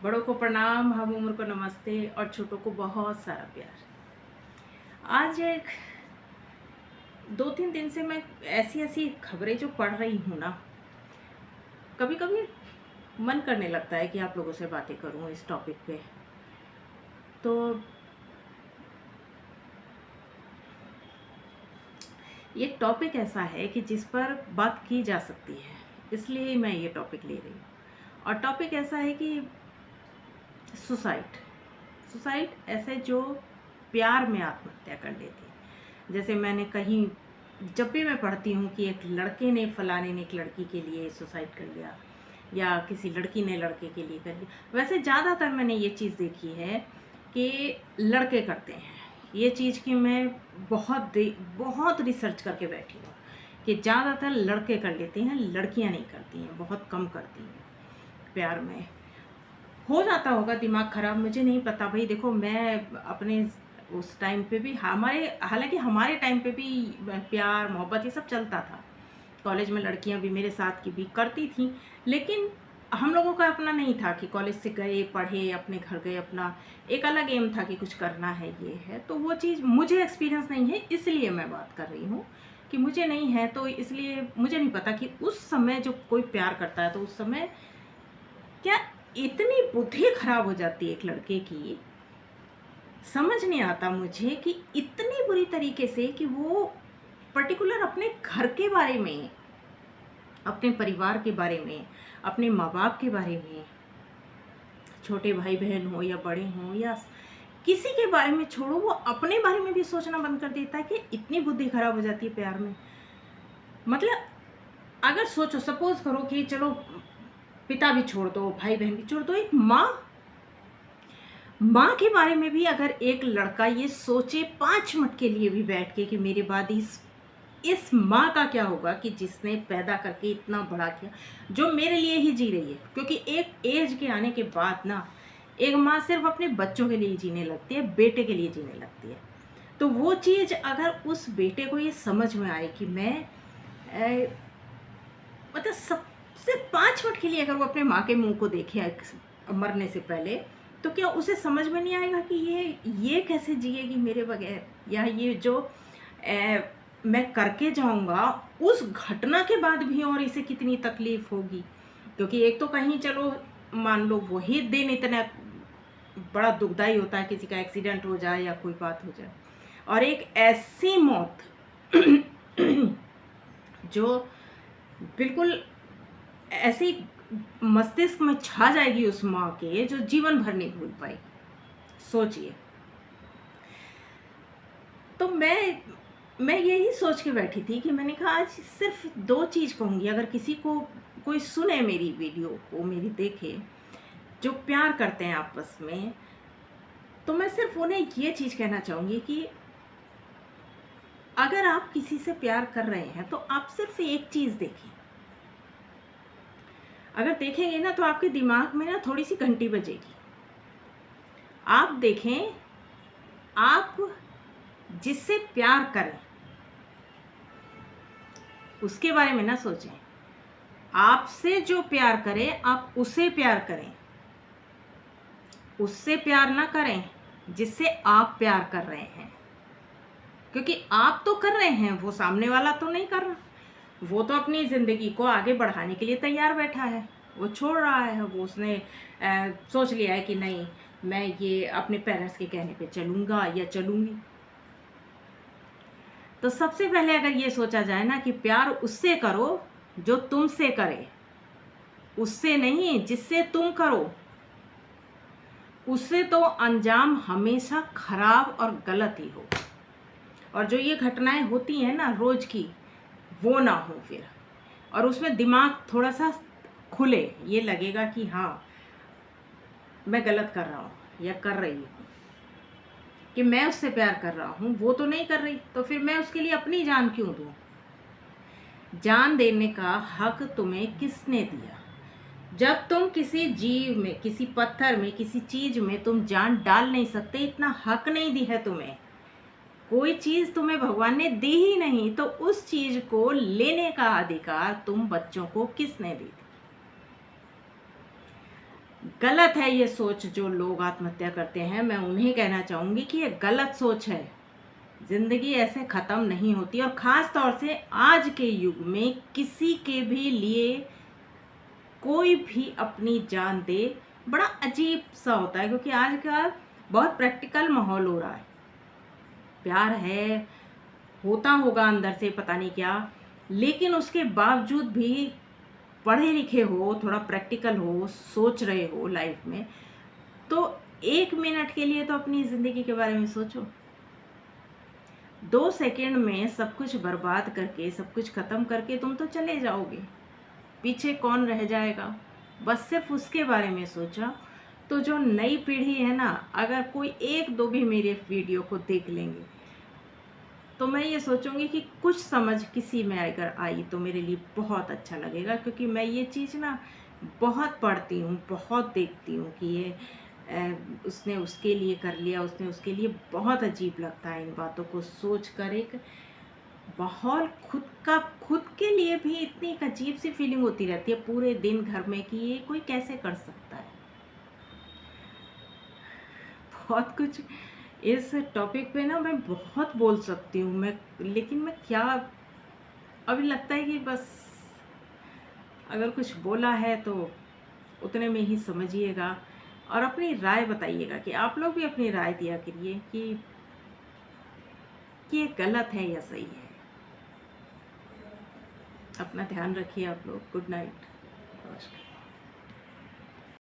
बड़ों को प्रणाम, हम उम्र को नमस्ते और छोटों को बहुत सारा प्यार। आज एक 2-3 दिन से मैं ऐसी ऐसी खबरें जो पढ़ रही हूँ ना, कभी कभी मन करने लगता है कि आप लोगों से बातें करूँ इस टॉपिक पे। तो ये टॉपिक ऐसा है कि जिस पर बात की जा सकती है, इसलिए मैं ये टॉपिक ले रही हूँ। और टॉपिक ऐसा है कि सुसाइड सुसाइड ऐसे जो प्यार में आत्महत्या कर लेती है। जैसे मैंने कहीं, जब भी मैं पढ़ती हूँ कि एक लड़के ने, फलाने ने एक लड़की के लिए सुसाइड कर लिया या किसी लड़की ने लड़के के लिए कर लिया, वैसे ज़्यादातर मैंने ये चीज़ देखी है कि लड़के करते हैं ये चीज़। की मैं बहुत रिसर्च करके बैठी हूँ कि ज़्यादातर लड़के कर लेते हैं, लड़कियाँ नहीं करती हैं, बहुत कम करती हैं। प्यार में हो जाता होगा दिमाग ख़राब, मुझे नहीं पता भाई। देखो, मैं अपने उस टाइम पे भी, हालांकि हमारे टाइम पे भी प्यार मोहब्बत ये सब चलता था। कॉलेज में लड़कियां भी मेरे साथ की भी करती थी, लेकिन हम लोगों का अपना नहीं था कि कॉलेज से गए, पढ़े, अपने घर गए, अपना एक अलग एम था कि कुछ करना है, ये है। तो वो चीज़ मुझे एक्सपीरियंस नहीं है, इसलिए मैं बात कर रही हूँ कि मुझे नहीं है। तो इसलिए मुझे नहीं पता कि उस समय जो कोई प्यार करता है तो उस समय क्या इतनी बुद्धि खराब हो जाती है एक लड़के की। समझ नहीं आता मुझे कि इतनी बुरी तरीके से कि वो पर्टिकुलर अपने घर के बारे में, अपने परिवार के बारे में, अपने माँ बाप के बारे में, छोटे भाई बहन हो या बड़े हों या किसी के बारे में छोड़ो, वो अपने बारे में भी सोचना बंद कर देता है। कि इतनी बुद्धि खराब हो जाती है प्यार में। मतलब अगर सोचो, सपोज करो कि चलो पिता भी छोड़ दो, भाई बहन भी छोड़ दो, एक माँ के बारे में भी अगर एक लड़का ये सोचे 5 मिनट के लिए भी बैठ के कि मेरे बाद इस माँ का क्या होगा कि जिसने पैदा करके इतना बड़ा किया, जो मेरे लिए ही जी रही है। क्योंकि एक एज के आने के बाद ना, एक माँ सिर्फ अपने बच्चों के लिए जीने लगती है, बेटे के लिए जीने लगती है। तो वो चीज़ अगर उस बेटे को ये समझ में आए कि मैं मतलब सबसे 5 मिनट के लिए अगर वो अपने माँ के मुंह को देखे मरने से पहले, तो क्या उसे समझ में नहीं आएगा कि ये कैसे जिएगी मेरे बगैर, या ये जो मैं करके जाऊंगा उस घटना के बाद भी और इसे कितनी तकलीफ होगी। क्योंकि एक तो कहीं चलो मान लो वही दिन इतना बड़ा दुखदाई होता है, किसी का एक्सीडेंट हो जाए या कोई बात हो जाए, और एक ऐसी मौत जो बिल्कुल ऐसी मस्तिष्क में छा जाएगी उस माँ के, जो जीवन भर नहीं भूल पाएगी। सोचिए। तो मैं यही सोच के बैठी थी कि मैंने कहा आज सिर्फ 2 चीज़ कहूँगी। अगर किसी को कोई सुने मेरी वीडियो को, मेरी देखे, जो प्यार करते हैं आपस में, तो मैं सिर्फ उन्हें ये चीज़ कहना चाहूँगी कि अगर आप किसी से प्यार कर रहे हैं तो आप सिर्फ एक चीज़ देखें। अगर देखेंगे ना तो आपके दिमाग में ना थोड़ी सी घंटी बजेगी। आप देखें, आप जिससे प्यार करें उसके बारे में ना सोचें। आपसे जो प्यार करे आप उसे प्यार करें, उससे प्यार ना करें जिससे आप प्यार कर रहे हैं। क्योंकि आप तो कर रहे हैं, वो सामने वाला तो नहीं कर रहा। वो तो अपनी ज़िंदगी को आगे बढ़ाने के लिए तैयार बैठा है, वो छोड़ रहा है। वो उसने सोच लिया है कि नहीं, मैं ये अपने पेरेंट्स के कहने पे चलूँगा या चलूँगी। तो सबसे पहले अगर ये सोचा जाए ना कि प्यार उससे करो जो तुमसे करे, उससे नहीं जिससे तुम करो। उससे तो अंजाम हमेशा खराब और गलत ही हो। और जो ये घटनाएं होती हैं ना रोज की, वो ना हो फिर, और उसमें दिमाग थोड़ा सा खुले, ये लगेगा कि हाँ मैं गलत कर रहा हूँ या कर रही हूँ, कि मैं उससे प्यार कर रहा हूँ, वो तो नहीं कर रही, तो फिर मैं उसके लिए अपनी जान क्यों दूँ। जान देने का हक तुम्हें किसने दिया? जब तुम किसी जीव में, किसी पत्थर में, किसी चीज में तुम जान डाल नहीं सकते, इतना हक नहीं दी है तुम्हें। कोई चीज तुम्हें भगवान ने दी ही नहीं, तो उस चीज को लेने का अधिकार तुम बच्चों को किसने दी? गलत है ये सोच जो लोग आत्महत्या करते हैं। मैं उन्हें कहना चाहूँगी कि ये गलत सोच है। ज़िंदगी ऐसे ख़त्म नहीं होती, और ख़ास तौर से आज के युग में किसी के भी लिए कोई भी अपनी जान दे बड़ा अजीब सा होता है, क्योंकि आज का बहुत प्रैक्टिकल माहौल हो रहा है। प्यार है, होता होगा अंदर से पता नहीं क्या, लेकिन उसके बावजूद भी पढ़े लिखे हो, थोड़ा प्रैक्टिकल हो, सोच रहे हो लाइफ में, तो 1 मिनट के लिए तो अपनी ज़िंदगी के बारे में सोचो। 2 सेकंड में सब कुछ बर्बाद करके, सब कुछ ख़त्म करके तुम तो चले जाओगे, पीछे कौन रह जाएगा? बस सिर्फ उसके बारे में सोचा। तो जो नई पीढ़ी है ना, अगर कोई 1-2 भी मेरे वीडियो को देख लेंगे, तो मैं ये सोचूंगी कि कुछ समझ किसी में अगर आई तो मेरे लिए बहुत अच्छा लगेगा, क्योंकि मैं ये चीज़ ना बहुत पढ़ती हूँ, बहुत देखती हूँ कि ये उसने उसके लिए कर लिया, उसने उसके लिए। बहुत अजीब लगता है इन बातों को सोच कर। एक माहौल खुद के लिए भी इतनी एक अजीब सी फीलिंग होती रहती है पूरे दिन घर में कि ये कोई कैसे कर सकता है। बहुत कुछ इस टॉपिक पे ना मैं बहुत बोल सकती हूँ मैं, लेकिन मैं क्या, अभी लगता है कि बस अगर कुछ बोला है तो उतने में ही समझिएगा, और अपनी राय बताइएगा कि आप लोग भी अपनी राय दिया करिए कि ये गलत है या सही है। अपना ध्यान रखिए आप लोग। Good night. नमस्कार।